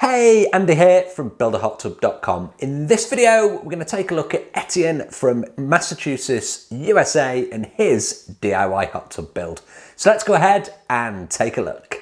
Hey, Andy here from builderhottub.com. In this video, we're going to take a look at Etienne from Massachusetts, USA, and his DIY hot tub build. So let's go ahead and take a look.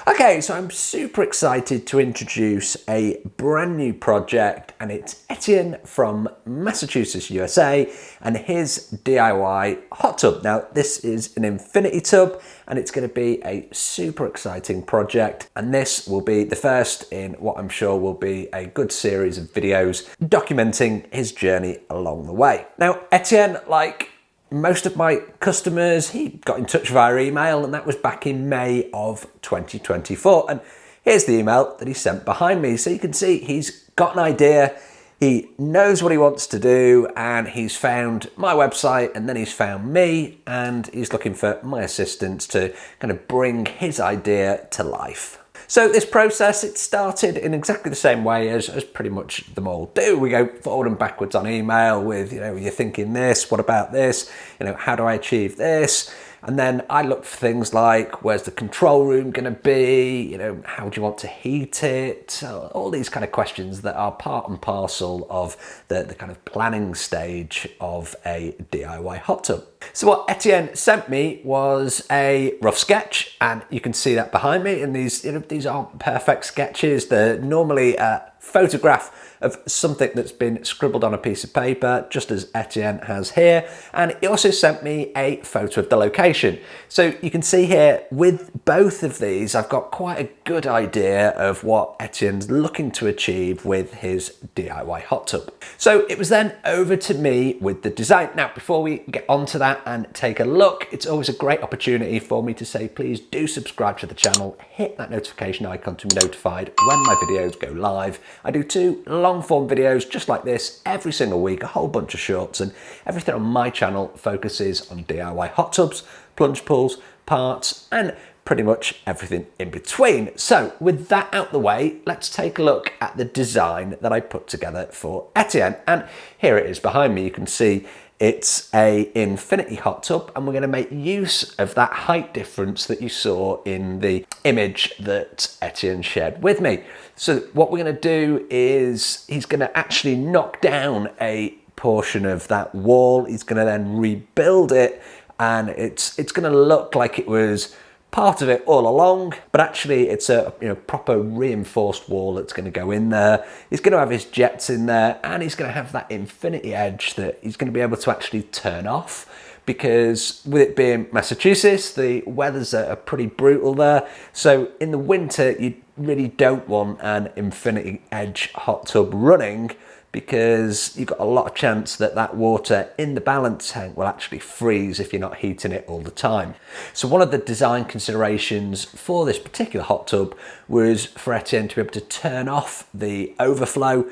Okay, so I'm super excited to introduce a brand new project, and it's Etienne from Massachusetts, USA, and his DIY hot tub. Now, this is an infinity tub, and it's going to be a super exciting project, and this will be the first in what I'm sure will be a good series of videos documenting his journey along the way. Now, Etienne, like most of my customers, he got in touch via email, and that was back in May of 2024. And here's the email that he sent behind me. So you can see he's got an idea, he knows what he wants to do, and he's found my website, and then he's found me, and he's looking for my assistance to kind of bring his idea to life. So this process, it started in exactly the same way as pretty much them all do. We go forward and backwards on email with, you're thinking this, what about this? How do I achieve this? And then I look for things like, where's the control room going to be? How do you want to heat it? All these kind of questions that are part and parcel of the kind of planning stage of a DIY hot tub. So what Etienne sent me was a rough sketch, and you can see that behind me. And these aren't perfect sketches. They're normally a photograph of something that's been scribbled on a piece of paper, just as Etienne has here. And he also sent me a photo of the location. So you can see here with both of these, I've got quite a good idea of what Etienne's looking to achieve with his DIY hot tub. So it was then over to me with the design. Now, before we get onto that and take a look, it's always a great opportunity for me to say, please do subscribe to the channel, hit that notification icon to be notified when my videos go live. I do 2 long form videos just like this every single week, a whole bunch of shorts, and everything on my channel focuses on DIY hot tubs, plunge pools, parts, and pretty much everything in between. So with that out the way, let's take a look at the design that I put together for Etienne. And here it is behind me. You can see it's a infinity hot tub, and we're going to make use of that height difference that you saw in the image that Etienne shared with me. So what we're going to do is he's going to actually knock down a portion of that wall. He's going to then rebuild it, and it's going to look like it was part of it all along, but actually it's a proper reinforced wall that's going to go in there. He's going to have his jets in there, and he's going to have that infinity edge that he's going to be able to actually turn off, because with it being Massachusetts, the weathers are pretty brutal there. So in the winter, you really don't want an infinity edge hot tub running, because you've got a lot of chance that that water in the balance tank will actually freeze if you're not heating it all the time. So one of the design considerations for this particular hot tub was for Etienne to be able to turn off the overflow,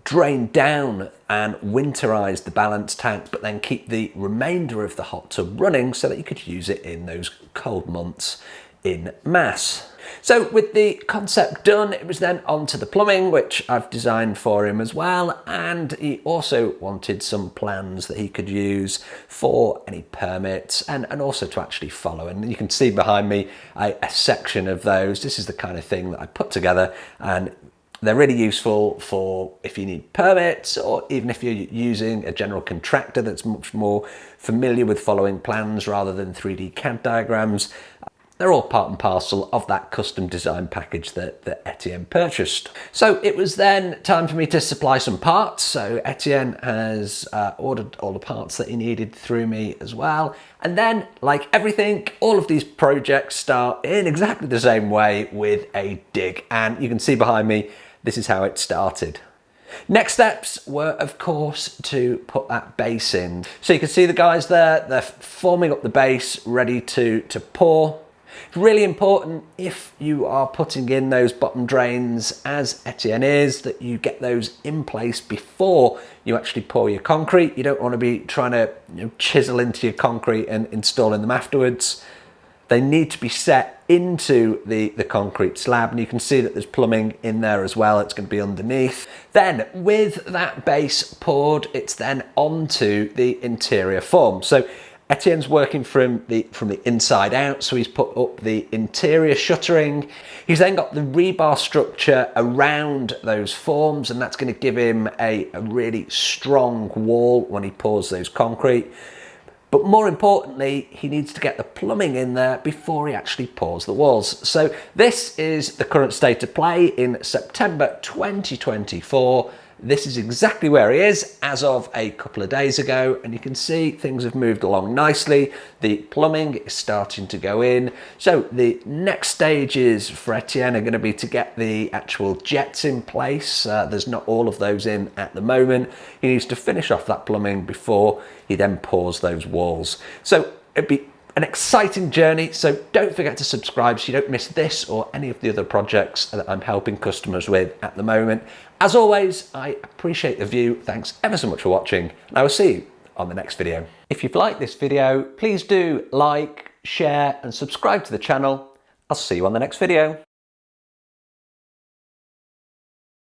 drain down and winterize the balance tank, but then keep the remainder of the hot tub running so that you could use it in those cold months in mass. So with the concept done, it was then on to the plumbing, which I've designed for him as well. And he also wanted some plans that he could use for any permits and also to actually follow. And you can see behind me a section of those. This is the kind of thing that I put together, and they're really useful for if you need permits, or even if you're using a general contractor that's much more familiar with following plans rather than 3D CAD diagrams. They're all part and parcel of that custom design package that Etienne purchased. So it was then time for me to supply some parts. So Etienne has ordered all the parts that he needed through me as well. And then, like everything, all of these projects start in exactly the same way, with a dig. And you can see behind me, this is how it started. Next steps were, of course, to put that base in. So you can see the guys there, they're forming up the base, ready to pour. It's really important, if you are putting in those bottom drains, as Etienne is, that you get those in place before you actually pour your concrete. You don't want to be trying to chisel into your concrete and installing them afterwards. They need to be set into the concrete slab, and you can see that there's plumbing in there as well. It's going to be underneath. Then with that base poured, it's then onto the interior form. So Etienne's working from the inside out, so he's put up the interior shuttering. He's then got the rebar structure around those forms, and that's going to give him a really strong wall when he pours those concrete. But more importantly, he needs to get the plumbing in there before he actually pours the walls. So this is the current state of play in September 2024. This is exactly where he is as of a couple of days ago, and you can see things have moved along nicely. The plumbing is starting to go in. So the next stages for Etienne are going to be to get the actual jets in place. There's not all of those in at the moment. He needs to finish off that plumbing before he then pours those walls. So it'd be an exciting journey, so don't forget to subscribe so you don't miss this or any of the other projects that I'm helping customers with at the moment. As always, I appreciate the view. Thanks ever so much for watching, and I will see you on the next video. If you've liked this video, please do like, share, and subscribe to the channel. I'll see you on the next video.